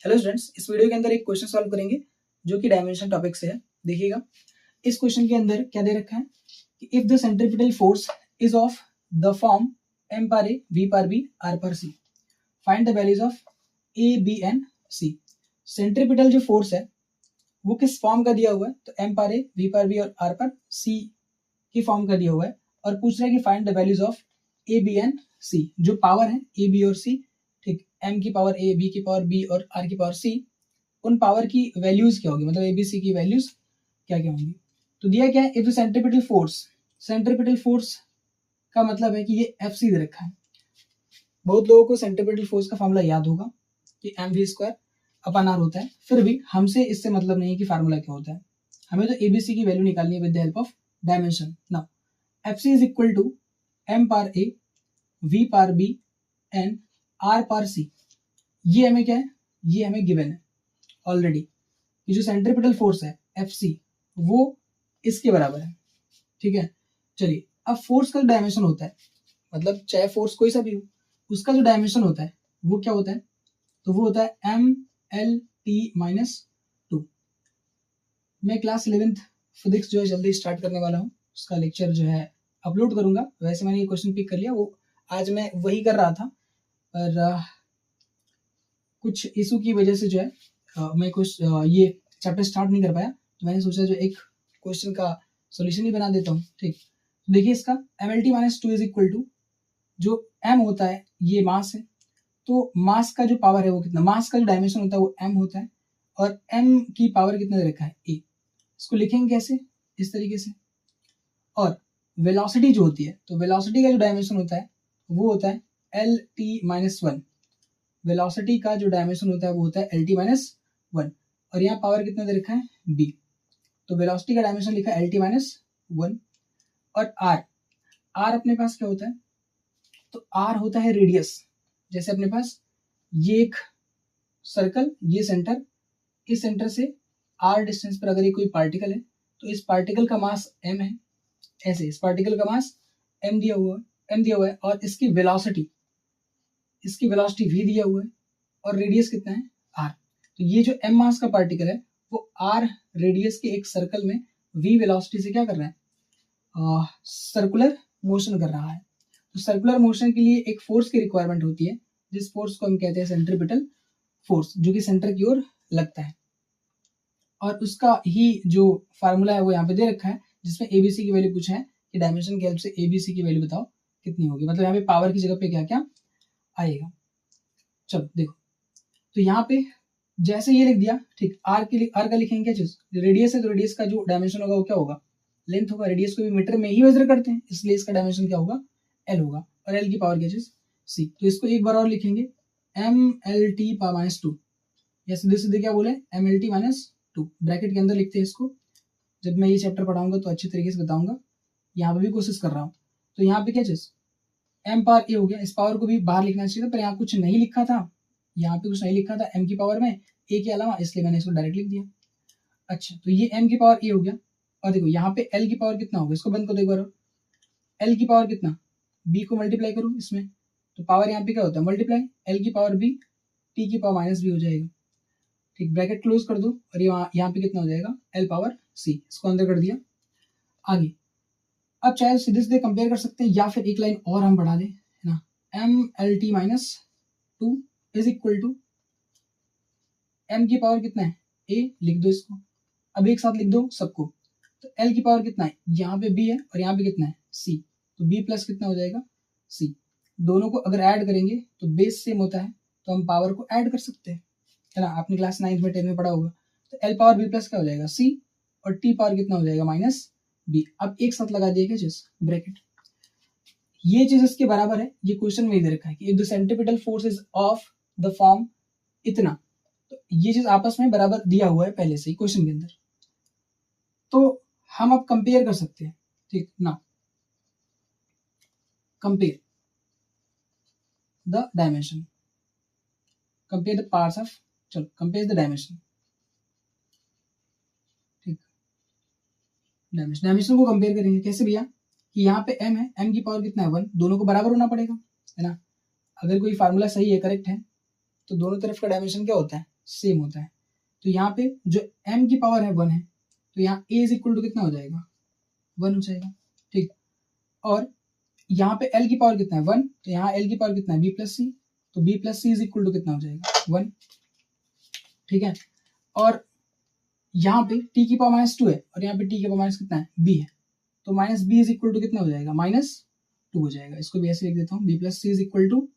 Hello students, इस video के अंदर एक क्वेश्चन सॉल्व करेंगे जो कि डायमेंशन टॉपिक से है। देखिएगा, इस क्वेश्चन के अंदर क्या दे रखा है कि if the centripetal force is of the form m पर a, v पर b, r पर c, find the values of a, b and c। Centripetal जो फोर्स है वो किस फॉर्म का दिया हुआ है, तो m पर a, v पर b और r पर c की फॉर्म का दिया हुआ है और पूछ रहा है कि find the values of a, b and c। जो पावर है a, b और c, ठीक, m की पावर a, b की पावर b और r की पावर c, उन पावर की वैल्यूज क्या होगी, मतलब a, b, c की वैल्यूज क्या क्या होंगी। तो दिया क्या है, if the centripetal force, centripetal force का मतलब है कि ये Fc दे रखा है। बहुत लोगों को सेंट्रीपिटल फोर्स का फॉर्मूला याद होगा कि mv² अपॉन r होता है, फिर भी हमसे इससे मतलब नहीं है कि फार्मूला क्या होता है, हमें तो abc की वैल्यू निकालनी है with the help of dimension. Now Fc is equal to m पर a, v पर b एंड r पर c। ये हमें क्या है, ये हमें गिवन है ऑलरेडी। ये जो सेंट्रीपिटल फोर्स है Fc वो इसके बराबर है, ठीक है। चलिए, अब फोर्स का डायमेंशन होता है, मतलब चाहे फोर्स कोई सा भी हो, उसका जो डायमेंशन होता है वो क्या होता है, तो वो होता है mLt-2। मैं क्लास 11th फिजिक्स जो है जल्दी स्टार्ट करने वाला हूँ, उसका लेक्चर जो है अपलोड करूंगा। वैसे मैंने ये क्वेश्चन पिक कर लिया, वो आज मैं वही कर रहा था, पर कुछ इशू की वजह से जो है मैं कुछ ये चैप्टर स्टार्ट नहीं कर पाया, तो मैंने सोचा जो एक क्वेश्चन का सॉल्यूशन ही बना देता हूँ। ठीक, तो देखिए इसका mLt-2 इज इक्वल टू, जो m होता है ये मास है, तो मास का जो पावर है वो कितना, मास का जो डायमेंशन होता है वो m होता है और m की पावर कितना दे रखा है a। इसको लिखेंगे कैसे, इस तरीके से। और वेलोसिटी जो होती है, तो वेलोसिटी का जो डायमेंशन होता है वो होता है lt-1। वेलोसिटी का जो डायमेंशन होता है वो होता है lt-1 और यहाँ पावर कितना दे रखा है b। तो वेलोसिटी का डायमेंशन लिखा है lt-1 और r अपने पास क्या होता है, तो r होता है रेडियस। जैसे अपने पास ये एक सर्कल, ये सेंटर, इस सेंटर से r डिस्टेंस पर अगर ये कोई पार्टिकल है तो इस पार्टिकल का मास m है, ऐसे इस पार्टिकल का मास m दिया हुआ है और इसकी वेलोसिटी v दिया हुआ है और रेडियस कितना है r। तो ये जो m मास का पार्टिकल है वो r रेडियस के एक सर्कल में v वेलोसिटी से क्या कर रहा है, सर्कुलर मोशन कर रहा है। तो सर्कुलर मोशन के लिए एक फोर्स की रिक्वायरमेंट होती है, जिस फोर्स को हम कहते हैं सेंट्रीपिटल फोर्स, जो कि सेंटर की ओर लगता है। और उसका ही जो फार्मूला है वो यहाँ पे दे रखा है, जिसमें एबीसी की वैल्यू पूछा है कि डायमेंशन की हेल्प से एबीसी की वैल्यू बताओ कितनी होगी, मतलब यहाँ पे पावर की जगह पे क्या क्या आएगा। चलो देखो, तो यहाँ पे जैसे ये लिख दिया, ठीक, आर का लिखेंगे क्या चीज, रेडियस है तो रेडियस का जो डायमेंशन होगा वो क्या होगा, लेंथ होगा। रेडियस को भी मीटर में ही मेजर करते हैं, इसलिए इसका डायमेंशन क्या होगा, एल होगा और एल की पावर क्या चीज, सी। तो इसको एक बार और लिखेंगे mLt-2, या सीधे सीधे क्या बोले mLt-2, ब्रैकेट के अंदर लिखते हैं इसको। जब मैं ये चैप्टर पढ़ाऊंगा तो अच्छी तरीके से बताऊंगा, यहाँ पे भी कोशिश कर रहा हूँ। तो यहाँ पे क्या चीज m पावर a हो गया, इस पावर को भी बाहर लिखना चाहिए था, पर यहाँ कुछ नहीं लिखा था, यहाँ पे कुछ नहीं लिखा था m की पावर में a के अलावा, इसलिए मैंने इसको डायरेक्ट लिख दिया। अच्छा, तो ये m की पावर a हो गया और देखो यहाँ पे l की पावर कितना होगा, इसको बंद कर दो एक बार। l की पावर कितना, b को मल्टीप्लाई करो इसमें, तो पावर यहाँ पे क्या होता है मल्टीप्लाई, l की पावर b, t की पावर माइनस b हो जाएगा। ठीक, ब्रैकेट क्लोज कर दो और यहाँ पे कितना हो जाएगा, l पावर c, इसको अंदर कर दिया। आगे अब चाहे सीधे सीधे कंपेयर कर सकते हैं या फिर एक लाइन और हम बढ़ा दें, है ना, mLt-2 is equal to m की पावर कितना है a, लिख दो इसको, अब एक साथ लिख दो सबको। तो l की पावर कितना है, यहाँ पे b है और यहाँ पे कितना है c, तो b प्लस कितना हो जाएगा c। दोनों को अगर ऐड करेंगे तो बेस सेम होता है, तो हम पावर को ऐड कर सकते हैं, है ना, आपने क्लास 9 में 10 में पढ़ा होगा। तो l पावर b प्लस क्या हो जाएगा c और t पावर कितना हो जाएगा माइनस b। अब एक साथ लगा दिया क्या चीज, ब्रैकेट, ये चीज इसके बराबर है। ये क्वेश्चन में दे रखा है कि if the centripetal force is of the form इतना, तो ये चीज आपस में बराबर दिया हुआ है पहले से ही क्वेश्चन के अंदर, तो हम अब कंपेयर कर सकते हैं। ठीक ना, compare the dimension, compare the parts of, चलो कंपेयर द डायमेंशन। ठीक, डायमेंशन को कंपेयर करेंगे कैसे भैया, कि यहाँ पे m है, m की पावर कितना है 1, दोनों को बराबर होना पड़ेगा, है ना। अगर कोई फार्मूला सही है, करेक्ट है, तो दोनों तरफ का डायमेंशन क्या होता है सेम होता है। तो यहाँ पे जो m की पावर है 1 है, तो यहाँ a इज इक्वल टू कितना हो जाएगा, 1 हो जाएगा, ठीक। और यहाँ पे l की पावर कितना है 1, तो यहाँ l की पावर कितना है b प्लस सी, तो b plus c is equal to कितना हो जाएगा 1, ठीक है। और यहाँ पे t की पावर -2 है और यहाँ पे t की पावर माइनस कितना है b है, तो minus b is equal to कितना हो जाएगा -2 हो जाएगा। इसको भी ऐसे लिख देता हूँ, b plus c is equal to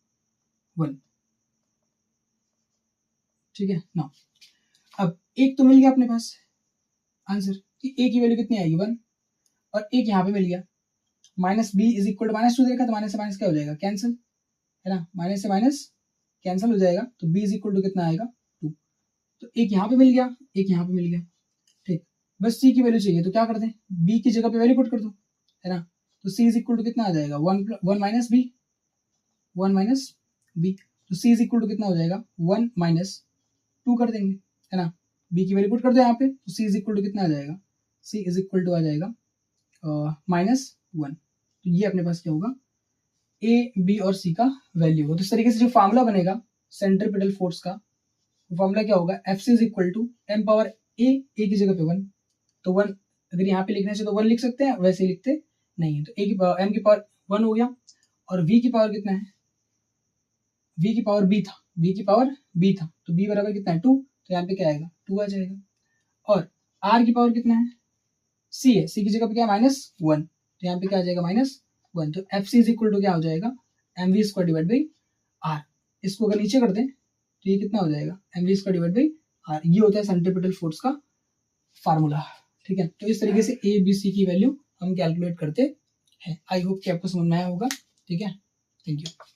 1, ठीक है ना। अब एक तो मिल गया अपने पास आंसर कि a की वैल्यू कितनी आएगी 1, और एक यहाँ पे मिल गया minus b is equal to -2 देखा, तो माइनस से माइनस क्या हो जाएगा, कैंसिल, है ना, माइनस से माइनस कैंसिल हो जाएगा, तो b इज इक्वल टू कितना आएगा 2। तो एक यहाँ पे मिल गया, एक यहाँ पे मिल गया, ठीक। बस c की वैल्यू चाहिए, तो क्या कर दें, b की जगह पे वैल्यू पुट कर दो, है ना। तो c इज इक्वल टू कितना आ जाएगा 1 माइनस b, 1 माइनस b, तो c इज इक्वल टू कितना हो जाएगा 1 माइनस 2 कर देंगे, है ना। b की वैल्यू पुट कर दो यहाँ पे, तो c इज इक्वल टू कितना आ जाएगा, c इज इक्वल टू आ जाएगा -1। तो ये अपने पास क्या होगा, a b और c का वैल्यू होगा। तो इस तरीके से जो फार्मूला बनेगा सेंट्रीपिटल फोर्स का, वो फार्मूला क्या होगा, Fc is equal to m power a की जगह पे 1, तो 1 अगर यहाँ पे लिखना चाहिए तो 1 लिख सकते हैं, वैसे लिखते नहीं है, तो m की पावर 1 हो गया, और v की पावर कितना है, v की पावर b था, v की पावर b था, तो b बराबर कितना है 2, तो यहाँ पे क्या आएगा 2 आ जाएगा। और r की पावर कितना है, c है, c की जगह पे क्या है -1, तो यहाँ पे क्या आ जाएगा -1, तो Fc इज इक्वल टू क्या हो जाएगा mv² डिवाइड बाई r। इसको अगर नीचे कर दें तो ये कितना हो जाएगा mv² डिवाइड बाई r। ये होता है सेंट्रीपिटल फोर्स का फार्मूला, ठीक है। तो इस तरीके से a b c की वैल्यू हम कैलकुलेट करते हैं। आई होप कि आपको समझ में आया होगा, ठीक है। Thank you.